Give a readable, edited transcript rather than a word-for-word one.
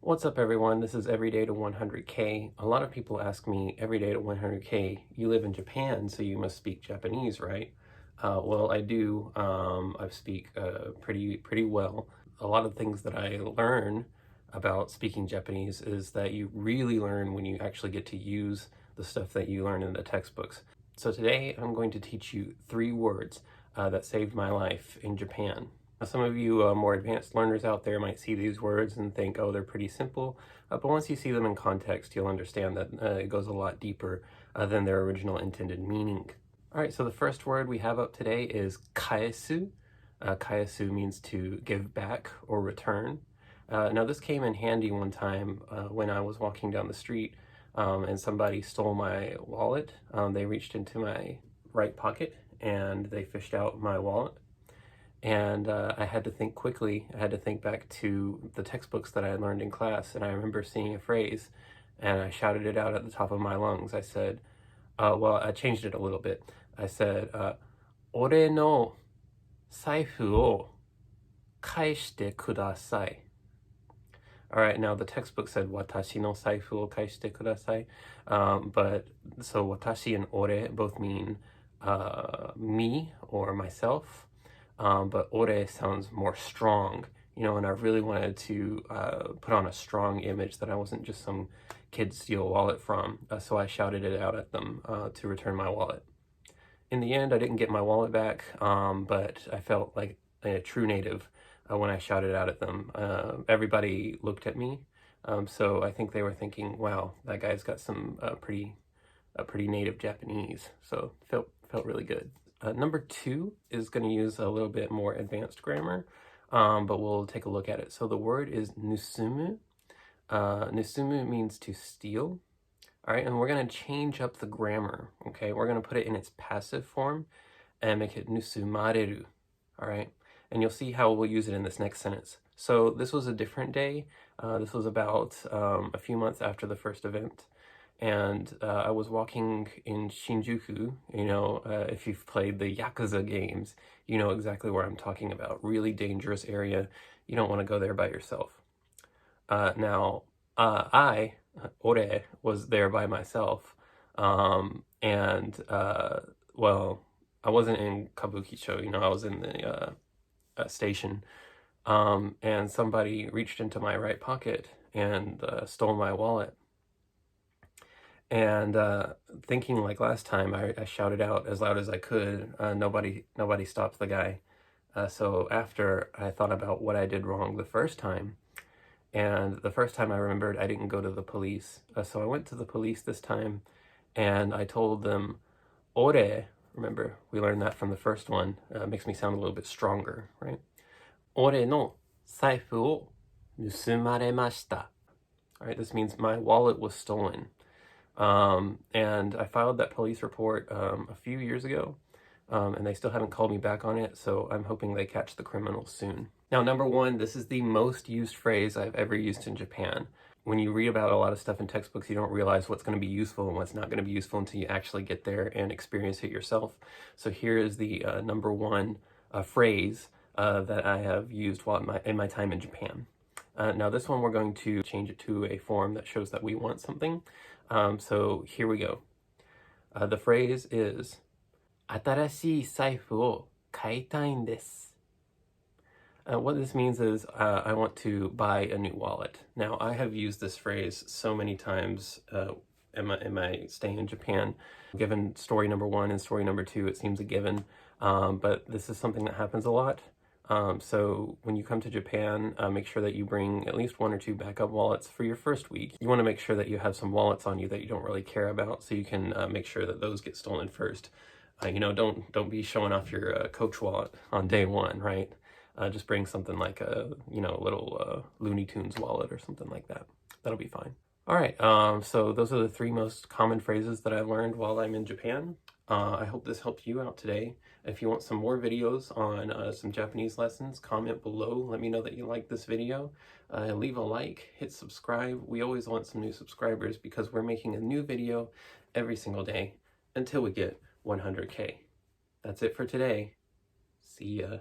What's up everyone, this is Everyday to 100K. A lot of people ask me, Everyday to 100K, you live in Japan, so you must speak Japanese, right? Well, I do. I speak pretty well. A lot of things that I learn about speaking Japanese is that you really learn when you actually get to use the stuff that you learn in the textbooks. So today I'm going to teach you 3 words that saved my life in Japan. Some of you more advanced learners out there might see these words and think, oh, they're pretty simple. But once you see them in context, you'll understand that it goes a lot deeper than their original intended meaning. All right, so the first word we have up today is Kaisu. Kaisu means to give back or return. Now this came in handy one time when I was walking down the street and somebody stole my wallet. They reached into my right pocket and they fished out my wallet. And I had to think quickly. I had to think back to the textbooks that I had learned in class, and I remember seeing a phrase, and I shouted it out at the top of my lungs. I said, well, I changed it a little bit. I said, "Ore no saifu o kaishite kudasai." All right, now the textbook said Watashi no saifu o kaishite kudasai, but so Watashi and ore both mean me or myself. But ore sounds more strong, and I really wanted to put on a strong image that I wasn't just some kid steal a wallet from, so I shouted it out at them to return my wallet. In the end, I didn't get my wallet back, but I felt like a true native when I shouted out at them. Everybody looked at me, so I think they were thinking, wow, that guy's got some pretty native Japanese, so felt really good. Number 2 is going to use a little bit more advanced grammar, but we'll take a look at it. So the word is Nsumu. Nsumu means to steal. All right, and we're going to change up the grammar, okay? We're going to put it in its passive form and make it nusumareru, all right? And you'll see how we'll use it in this next sentence. So this was a different day. This was about a few months after the first event. And I was walking in Shinjuku. If you've played the Yakuza games, you know exactly where I'm talking about. Really dangerous area. You don't want to go there by yourself. Ore, was there by myself. Well, I wasn't in Kabukicho, I was in the station. And somebody reached into my right pocket and stole my wallet. And thinking like last time, I shouted out as loud as I could. Nobody stopped the guy. So after I thought about what I did wrong the first time, and the first time I remembered I didn't go to the police. So I went to the police this time, and I told them, "Ore." Remember, we learned that from the first one. Makes me sound a little bit stronger, right? "Ore no saifu o nusumaremashita." All right, this means my wallet was stolen. And I filed that police report a few years ago, and they still haven't called me back on it, so I'm hoping they catch the criminals soon. Now, number 1, this is the most used phrase I've ever used in Japan. When you read about a lot of stuff in textbooks, you don't realize what's going to be useful and what's not going to be useful until you actually get there and experience it yourself. So here is the number 1 phrase that I have used while in my time in Japan. Now this one, we're going to change it to a form that shows that we want something. So here we go. The phrase is, "Atarashii saifu o kaitai desu." What this means is I want to buy a new wallet. Now, I have used this phrase so many times in my stay in Japan. Given story number 1 and story number 2, it seems a given, but this is something that happens a lot. So when you come to Japan, make sure that you bring at least 1 or 2 backup wallets for your first week. You want to make sure that you have some wallets on you that you don't really care about, so you can make sure that those get stolen first. Don't be showing off your coach wallet on day 1, right? Just bring something like a little Looney Tunes wallet or something like that. That'll be fine. All right, so those are the 3 most common phrases that I've learned while I'm in Japan. I hope this helped you out today. If you want some more videos on some Japanese lessons, comment below. Let me know that you liked this video. Leave a like, hit subscribe. We always want some new subscribers because we're making a new video every single day until we get 100K. That's it for today. See ya.